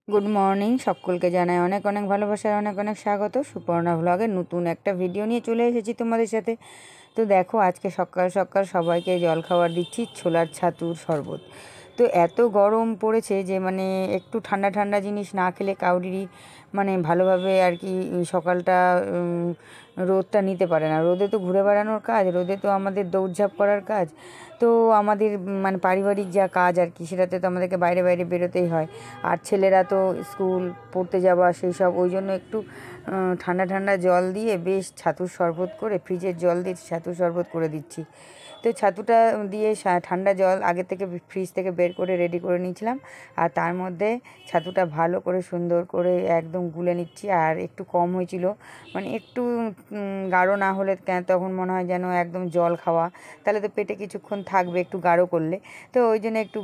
Good morning, সকলকে জানাই অনেক অনেক ভালোবাসার অনেক অনেক স্বাগত। সুপর্ণা ভ্লগে নতুন একটা ভিডিও নিয়ে চলে এসেছি তোমাদের সাথে। তো দেখো, আজকে সকাল সকাল সবাইকে জলখাবার দিচ্ছি ছোলার ছাতুর শরবত। তো এত গরম পড়েছে যে মানে একটু ঠান্ডা ঠান্ডা জিনিস না খেলে কাউরিরই মানে ভালোভাবে আর কি সকালটা রোদটা নিতে পারে না। রোদে তো ঘুরে বেড়ানোর কাজ, রোদে তো আমাদের দৌড়ঝাঁপ করার কাজ। তো আমাদের মানে পারিবারিক যা কাজ আর কি, সেটাতে তো আমাদেরকে বাইরে বাইরে বেরোতেই হয়। আর ছেলেরা তো স্কুল পড়তে যাওয়া সেই সব, ওই জন্য একটু ঠান্ডা ঠান্ডা জল দিয়ে বেশ ছাতুর শরবত করে, ফ্রিজের জল দিয়ে ছাতুর শরবত করে দিচ্ছি। তো ছাতুটা দিয়ে ঠান্ডা জল আগে থেকে ফ্রিজ থেকে বের করে রেডি করে নিয়েছিলাম, আর তার মধ্যে ছাতুটা ভালো করে সুন্দর করে একদম গুলে নিচ্ছি। আর একটু কম হয়েছিল, মানে একটু গাঢ় না হলে তখন মনে হয় যেন একদম জল খাওয়া, তাহলে তো পেটে কিছুক্ষণ থাকবে একটু গাঢ় করলে। তো ওই জন্য একটু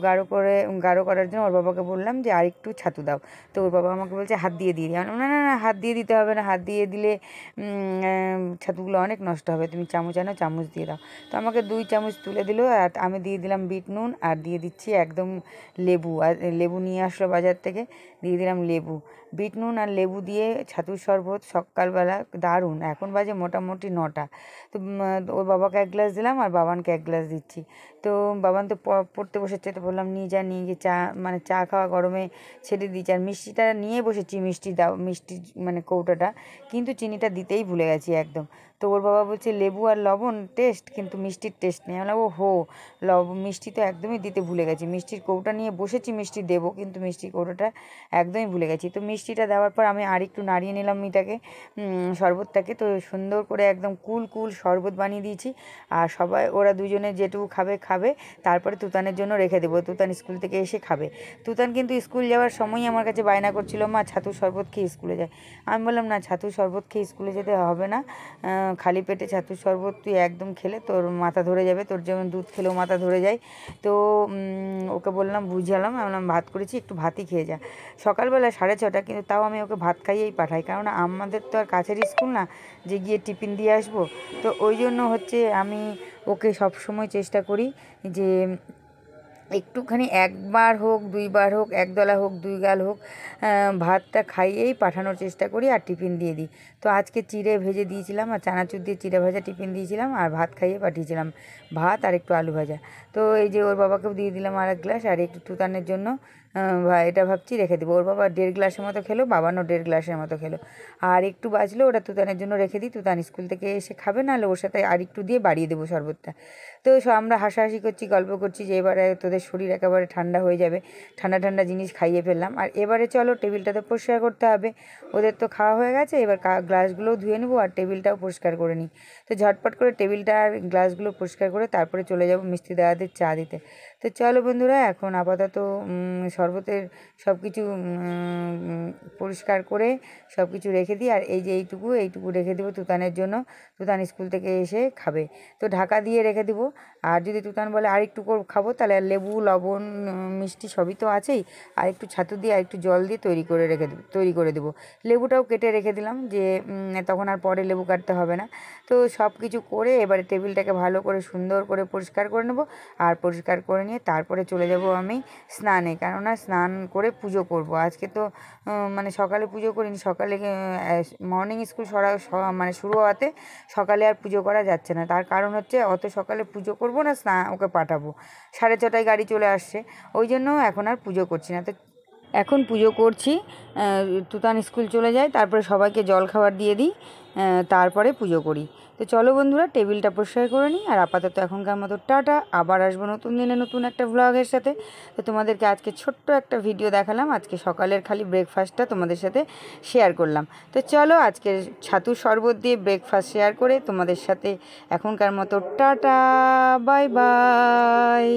গাঢ় করার জন্য ওর বাবাকে বললাম যে আর একটু ছাতু দাও। তো ওর বাবা আমাকে বলছে হাত দিয়ে দিই। না না না, হাত দিয়ে দিতে হবে না, হাত দিয়ে দিলে ছাতুগুলো অনেক নষ্ট হবে, তুমি চামচ আনো, চামচ দিয়ে দাও। তো আমাকে 2 চামচ তুলে দিল, আর আমি দিয়ে দিলাম বিট নুন, আর দিয়ে দিচ্ছি একদম লেবু। আর লেবু নিয়ে আসলো বাজার থেকে, দিয়ে দিলাম লেবু। বিট নুন আর লেবু দিয়ে ছাতুর শরবত সকালবেলা দারুণ। এখন বাজে মোটামুটি 9টা। তো ওর বাবাকে 1 গ্লাস দিলাম আর বাবানকে 1 গ্লাস দিচ্ছি। তো বাবান তো পড়তে বসেছে, তো বললাম নিয়ে গিয়ে চা, মানে চা খাওয়া গরমে ছেড়ে দিচ্ছি। আর মিষ্টিটা নিয়ে বসেছি, মিষ্টি দাও, মিষ্টি মানে কৌটাটা, কিন্তু চিনিটা দিতেই ভুলে গেছি একদম। তো ওর বাবা বলছে লেবু আর লবণ টেস্ট, কিন্তু মিষ্টির টেস্ট নেই। আমরা মিষ্টি তো একদমই দিতে ভুলে গেছি। মিষ্টির কৌটা নিয়ে বসেছি, মিষ্টি দেবো, কিন্তু মিষ্টির কৌটাটা একদমই ভুলে গেছি। তো মিষ্টিটা দেওয়ার পর আমি আর একটু নাড়িয়ে নিলাম শরবতটাকে। তো সুন্দর করে একদম কুল কুল শরবত বানিয়ে দিয়েছি। আর ওরা দুজনে যেটুকু খাবে, তারপরে তুতানের জন্য রেখে দেবো। তুতান স্কুল থেকে এসে খাবে। তুতান কিন্তু স্কুল যাওয়ার সময়ই আমার কাছে বায়না করছিল, মা ছাতুর শরবত খেয়ে স্কুলে যায়। আমি বললাম না, ছাতুর শরবত খেয়ে স্কুলে যেতে হবে না, খালি পেটে ছাতুর শরবত তুই একদম খেলে তোর মাথা ধরে যাবে, তোর যেমন দুধ খেলেও মাথা ধরে যায়। তো ওকে বললাম, বুঝালাম, আমি বললাম ভাত করেছি, একটু ভাতই খেয়ে যা। সকালবেলা 6:30, কিন্তু তাও আমি ওকে ভাত খাইয়েই পাঠাই, কারণ আমাদের তো আর কাছের স্কুল না যে গিয়ে টিফিন দিয়ে আসবো। তো ওই জন্য হচ্ছে আমি ওকে সবসময় চেষ্টা করি যে একটুখানি, একবার হোক, 2বার হোক, একদলা হোক, 2 গাল হোক, ভাতটা খাইয়েই পাঠানোর চেষ্টা করি, আর টিফিন দিয়ে দিই। তো আজকে চিড়ে ভেজে দিয়েছিলাম, আর চানাচুর দিয়ে চিড়ে ভাজা টিফিন দিয়েছিলাম, আর ভাত খাইয়ে পাঠিয়েছিলাম, ভাত আর একটু আলু ভাজা। তো এই যে ওর বাবাকেও দিয়ে দিলাম আর 1 গ্লাস, আর একটু তুতানের জন্য এটা ভাবছি রেখে দেবো। ওর বাবা 1.5 গ্লাসের মতো খেলো, বাবানও 1.5 গ্লাসের মতো খেলো। আর একটু বাঁচলো, ওটা তুতানের জন্য রেখে দিই, তুতান স্কুল থেকে এসে খাবে, নাহলে ওর সাথে আর একটু দিয়ে বাড়িয়ে দেবো শরবতটা। তো আমরা হাসাহাসি করছি, গল্প করছি যে এবারে তোদের শরীর একেবারে ঠান্ডা হয়ে যাবে, ঠান্ডা ঠান্ডা জিনিস খাইয়ে ফেললাম। আর এবারে চলো টেবিলটা তো পরিষ্কার করতে হবে, ওদের তো খাওয়া হয়ে গেছে, এবার গ্লাসগুলোও ধুয়ে নেবো আর টেবিলটাও পরিষ্কার করে নিই। তো ঝটপট করে টেবিলটা আর গ্লাসগুলো পরিষ্কার করে তারপরে চলে যাব মিস্ত্রি দাদাদের চা দিতে। তো চলো বন্ধুরা, এখন আপাতত শরবতের সব কিছু পরিষ্কার করে সব কিছু রেখে দিই। আর এই যে এইটুকু রেখে দেবো তুতানের জন্য, তুতান স্কুল থেকে এসে খাবে। তো ঢাকা দিয়ে রেখে দেবো। আর যদি তুতান বলে আর একটু খাবো, তাহলে লেবু, লবণ, মিষ্টি সবই তো আছেই, আর একটু ছাতু দিয়ে আর একটু জল দিয়ে তৈরি করে দেবো। লেবুটাও কেটে রেখে দিলাম, যে তখন আর পরে লেবু কাটতে হবে না। তো সব কিছু করে এবারে টেবিলটাকে ভালো করে সুন্দর করে পরিষ্কার করে নেবো। আর পরিষ্কার করে নিয়ে তারপরে চলে যাব আমি স্নানে, কেননা স্নান করে পুজো করব। আজকে তো মানে সকালে পুজো করিনি, সকালে মর্নিং স্কুল মানে শুরু হওয়াতে সকালে আর পুজো করা যাচ্ছে না। তার কারণ হচ্ছে অত সকালে পুজো করব না, ওকে পাঠাবো, 6:30টায় গাড়ি চলে আসছে, ওই জন্য এখন আর পুজো করছি না। তো এখন পুজো করছি, তুতান স্কুল চলে যায়, তারপরে সবাইকে জল খাবার দিয়ে দিই, তারপরে পুজো করি। তো চলো বন্ধুরা, টেবিলটা পরিষ্কার করে নিই। আর আপাতত এখনকার মতো টাটা, আবার আসবো নতুন দিনে নতুন একটা ভ্লগের সাথে। তো তোমাদেরকে আজকে ছোট্ট একটা ভিডিও দেখালাম, আজকে সকালের খালি ব্রেকফাস্টটা তোমাদের সাথে শেয়ার করলাম। তো চলো, আজকে ছাতুর শরবত দিয়ে ব্রেকফাস্ট শেয়ার করে তোমাদের সাথে এখনকার মতো টাটা, বাই বাই।